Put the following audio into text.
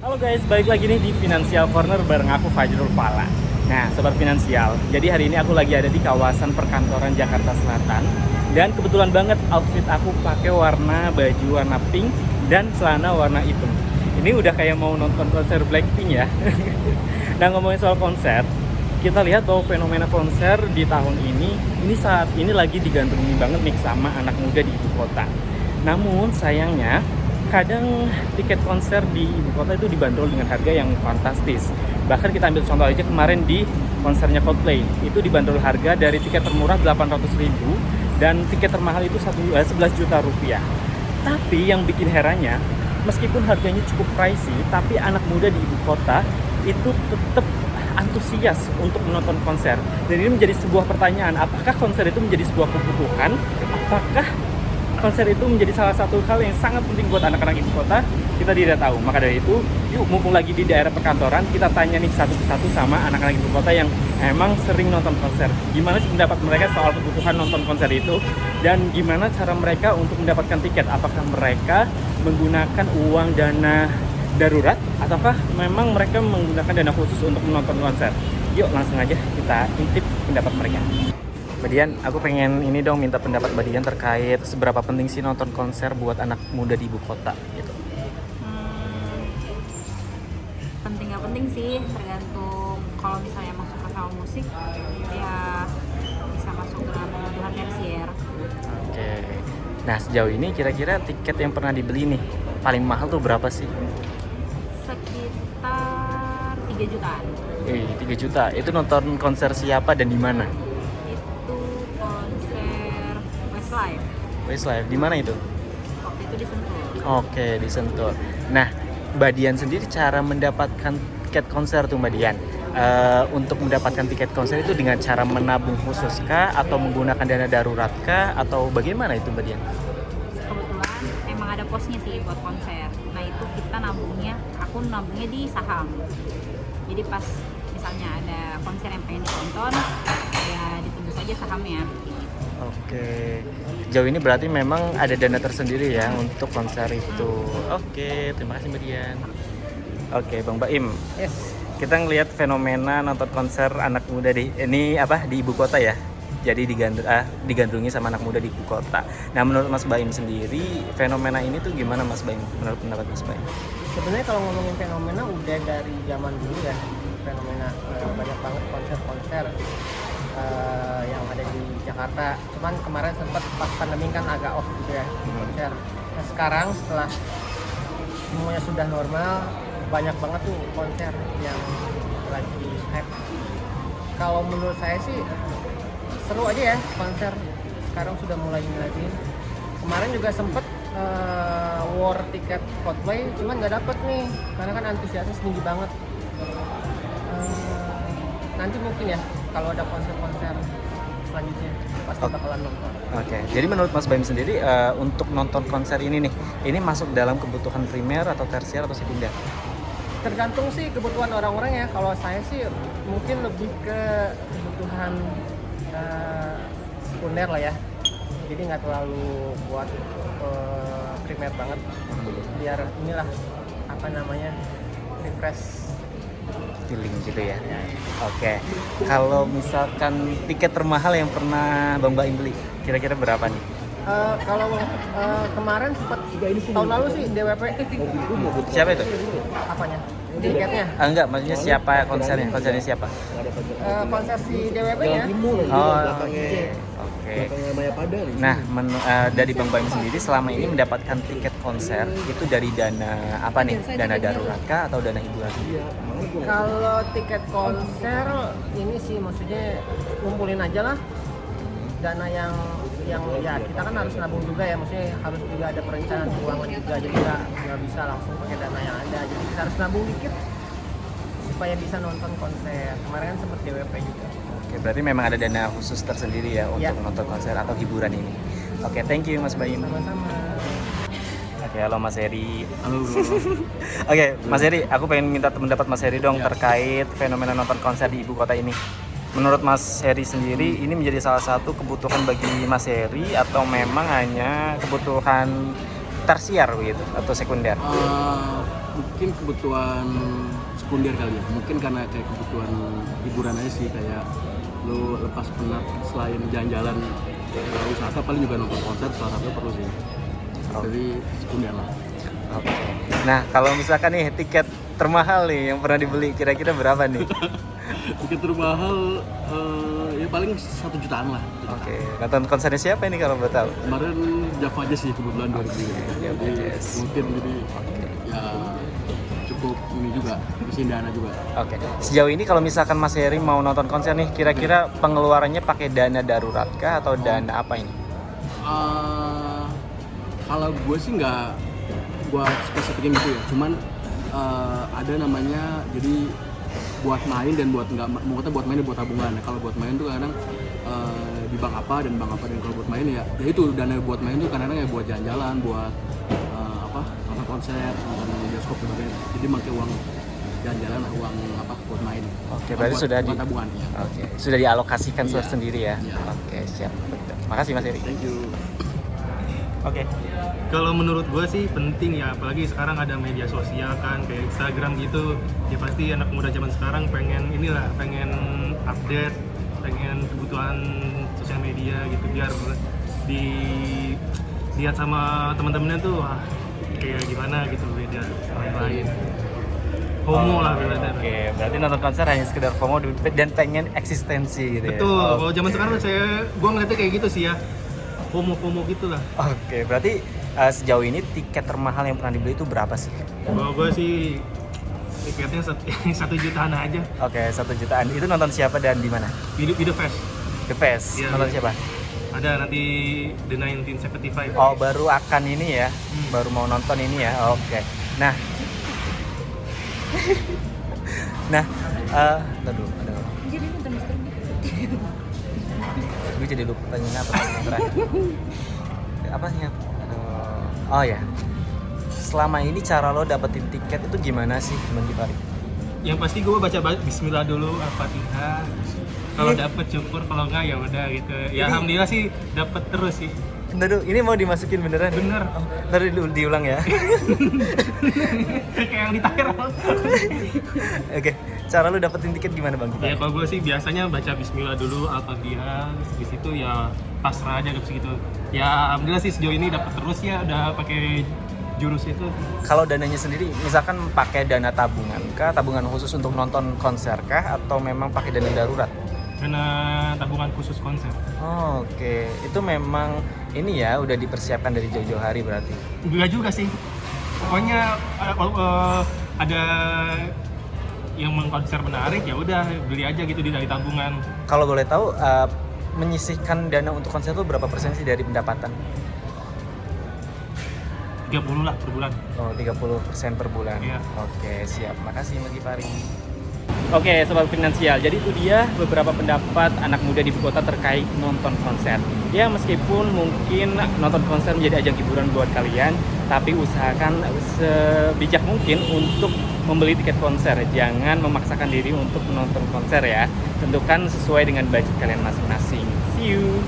Halo guys, balik lagi nih di Financial Corner bareng aku Fajrul Fala. Nah, sobat finansial, jadi hari ini aku lagi ada di kawasan perkantoran Jakarta Selatan. Dan kebetulan banget outfit aku pakai warna baju warna pink dan celana warna hitam. Ini udah kayak mau nonton konser Blackpink ya. Nah, ngomongin soal konser, kita lihat bahwa fenomena konser di tahun ini saat ini lagi digandrungi banget nih sama anak muda di ibu kota. Namun sayangnya kadang tiket konser di ibu kota itu dibanderol dengan harga yang fantastis. Bahkan kita ambil contoh aja kemarin di konsernya Coldplay, itu dibanderol harga dari tiket termurah 800.000 dan tiket termahal itu 11 juta rupiah. Tapi yang bikin herannya, meskipun harganya cukup pricey, tapi anak muda di ibu kota itu tetap antusias untuk menonton konser. Dan ini menjadi sebuah pertanyaan, apakah konser itu menjadi sebuah kebutuhan? Apakah konser itu menjadi salah satu hal yang sangat penting buat anak-anak ibu kota? Kita tidak tahu. Maka dari itu, yuk mumpung lagi di daerah perkantoran, kita tanya nih satu persatu sama anak-anak ibu kota yang emang sering nonton konser. Gimana sih pendapat mereka soal kebutuhan nonton konser itu? Dan gimana cara mereka untuk mendapatkan tiket? Apakah mereka menggunakan uang dana darurat? Ataukah memang mereka menggunakan dana khusus untuk menonton konser? Yuk langsung aja kita intip pendapat mereka. Mbak Dian, aku pengen ini dong minta pendapat Mbak Dian terkait seberapa penting sih nonton konser buat anak muda di ibu kota gitu. Penting nggak penting sih, tergantung. Kalau misalnya emang suka sama musik, ya bisa masuk ke dalam kebutuhan tersier. Oke. Nah, sejauh ini kira-kira tiket yang pernah dibeli nih paling mahal tuh berapa sih? Sekitar 3 jutaan. 3 juta. Itu nonton konser siapa dan di mana? Itu konser Westlife. Westlife. Di mana itu? Waktu itu di Sentul. Oke, di Sentul. Nah, Mbak Dian sendiri cara mendapatkan tiket konser tuh Mbak Dian. Untuk mendapatkan tiket konser itu dengan cara menabung khusus kah atau menggunakan dana darurat kah atau bagaimana itu Mbak Dian? Kebetulan emang ada posnya sih buat konser. Nah itu kita aku nabungnya di saham. Jadi pas misalnya ada konser yang pengen ditonton, ya ditebus aja sahamnya. Oke, jauh ini berarti memang ada dana tersendiri ya untuk konser itu. Oke, terima kasih Mbak Dian. Oke, Bang Baim. Yes. Kita ngelihat fenomena nonton konser anak muda di ibu kota ya. Jadi digandrungi sama anak muda di ibu kota. Nah, menurut Mas Baim sendiri, fenomena ini tuh gimana Mas Baim? Menurut pendapat Mas Baim? Sebenarnya kalau ngomongin fenomena udah dari zaman dulu ya, fenomena banyak banget konser-konser yang ada di Jakarta. Cuman kemarin sempat pas pandemi kan agak off gitu ya konser. Nah sekarang setelah semuanya sudah normal, banyak banget tuh konser yang lagi hype. Kalau menurut saya sih seru aja ya konser. Sekarang sudah mulai lagi. Kemarin juga sempet war tiket Coldplay, cuman nggak dapet nih karena kan antusiasnya tinggi banget. Nanti mungkin ya kalau ada konser-konser selanjutnya pasti bakalan nonton. Oke, jadi menurut Mas Baim sendiri untuk nonton konser ini nih, ini masuk dalam kebutuhan primer atau tersier atau sekunder? Tergantung sih kebutuhan orang-orang ya. Kalau saya sih mungkin lebih ke kebutuhan sekunder lah ya. Jadi nggak terlalu buat primer banget. Biar inilah refresh Feeling gitu ya. Oke. Kalau misalkan tiket termahal yang pernah Bang Baim beli, kira-kira berapa nih? Kalau kemarin sempat tahun lalu sih DWP. Siapa itu? Apanya? Tiketnya? Enggak, maksudnya siapa konsernya? Konsernya siapa? Konser si DWP-nya. Oh, oke. Nah, dari Bang Baim sendiri selama ini mendapatkan tiket konser itu dari dana apa nih? Dana darurat kah atau dana hiburan? Kalau tiket konser ini sih maksudnya ngumpulin aja lah dana yang ya kita kan harus nabung juga ya, maksudnya harus juga ada perencanaan keuangan juga, jadi nggak bisa langsung pakai dana yang ada, jadi kita harus nabung dikit supaya bisa nonton konser. Kemarin kan sempat DWP juga. Oke, berarti memang ada dana khusus tersendiri ya untuk nonton konser atau hiburan ini. Oke, thank you Mas Baim. Sama-sama. Oke, halo Mas Heri. Halo. Oke, Mas Heri, aku pengen minta pendapat Mas Heri dong terkait fenomena nonton konser di ibu kota ini. Menurut Mas Heri sendiri, ini menjadi salah satu kebutuhan bagi Mas Heri atau memang hanya kebutuhan tersier gitu atau sekunder? mungkin kebutuhan sekunder kali ya. Mungkin karena kayak kebutuhan hiburan aja sih, kayak lu lepas penat selain jalan-jalan wisata paling juga nonton konser salah satu perlu sih. Jadi sekunder lah. Oke. Nah, kalau misalkan nih tiket termahal nih yang pernah dibeli kira-kira berapa nih? Tiket termahal ya paling 1 jutaan lah. Oke. Nonton konsernya siapa ini kalau boleh tahu? Kemarin Java aja sih kebetulan 2000. Java Jadi Jazz. mungkin jadi ya cukup ini juga isiin dana juga. Oke. Sejauh ini kalau misalkan Mas Heri mau nonton konser nih, kira-kira pengeluarannya pakai dana darurat kah atau dana apa ini? Kalau gue sih nggak gue spesifikin gitu ya, cuman ada namanya jadi buat main dan buat nggak mau kata buat main dan buat tabungan. Nah, kalau buat main tuh kadang di bank apa dan kalau buat main ya itu dana buat main tuh kadang-kadang ya buat jalan-jalan, buat nonton konser, nonton bioskop sebagainya. Jadi pakai uang jalan-jalan, uang buat main. Oke, berarti buat, sudah buat tabungan ya. Oke, sudah dialokasikan Iya. sendiri ya. Iya. Oke, siap. Makasih Mas Heri. Thank you. Oke. Kalau menurut gue sih penting ya, apalagi sekarang ada media sosial kan kayak Instagram gitu. Ya pasti anak muda zaman sekarang pengen update, pengen kebutuhan sosial media gitu biar dilihat sama teman-temannya tuh wah kayak gimana gitu, beda lain-lain. FOMO lah beda. Oke, berarti nonton konser hanya sekedar FOMO dan pengen eksistensi gitu ya. Betul. Oh, Kalau zaman sekarang gue ngeliatnya kayak gitu sih ya. FOMO gitu lah. Oke, berarti sejauh ini tiket termahal yang pernah dibeli itu berapa sih? Kalau gue sih tiketnya 1 jutaan aja. Oke, 1 jutaan. Itu nonton siapa dan di mana? Di The Fest. The Fest. Iya, Nonton iya. siapa? Ada nanti The 1975. Oh, baru akan ini ya. Baru mau nonton ini ya. Oke. Nah. Aduh. Jadi nonton Mr. Bean. Gue jadi lupa tanya apa yang terakhir. Apa sih? Oh ya. Selama ini cara lo dapetin tiket itu gimana sih, Bang Gifari? Yang pasti gue baca Bismillah dulu, Al-Fatihah. Kalau dapet syukur, kalau enggak ya udah gitu. Ya alhamdulillah sih dapet terus sih. Aduh, ini mau dimasukin beneran? Bener. Ntar diulang ya. Kayak yang ditaker. Oke, cara lu dapetin tiket gimana Bang Ya Gifari? kalau gue sih biasanya baca Bismillah dulu, Al-Fatihah. Habis itu ya pasrah aja gitu. Ya alhamdulillah sih sejauh ini dapet terus ya, udah pakai jurus itu. Kalau dananya sendiri, misalkan pakai dana tabungan kah, tabungan khusus untuk nonton konser kah, atau memang pakai dana darurat? Karena tabungan khusus konser. Oh, oke, itu memang ini ya udah dipersiapkan dari jauh-jauh hari berarti. Enggak juga sih. Pokoknya ada yang mengkonser menarik ya udah beli aja gitu dari tabungan. Kalau boleh tahu, menyisihkan dana untuk konser itu berapa persen sih dari pendapatan? 30 lah per bulan. Oh, 30% per bulan. Iya. Oke, siap. Makasih Mas Gifari. Oke, Sobat Finansial. Jadi itu dia beberapa pendapat anak muda di ibu kota terkait nonton konser. Ya, meskipun mungkin nonton konser menjadi ajang hiburan buat kalian, tapi usahakan sebijak mungkin untuk membeli tiket konser. Jangan memaksakan diri untuk menonton konser ya. Tentukan sesuai dengan budget kalian masing-masing. See you!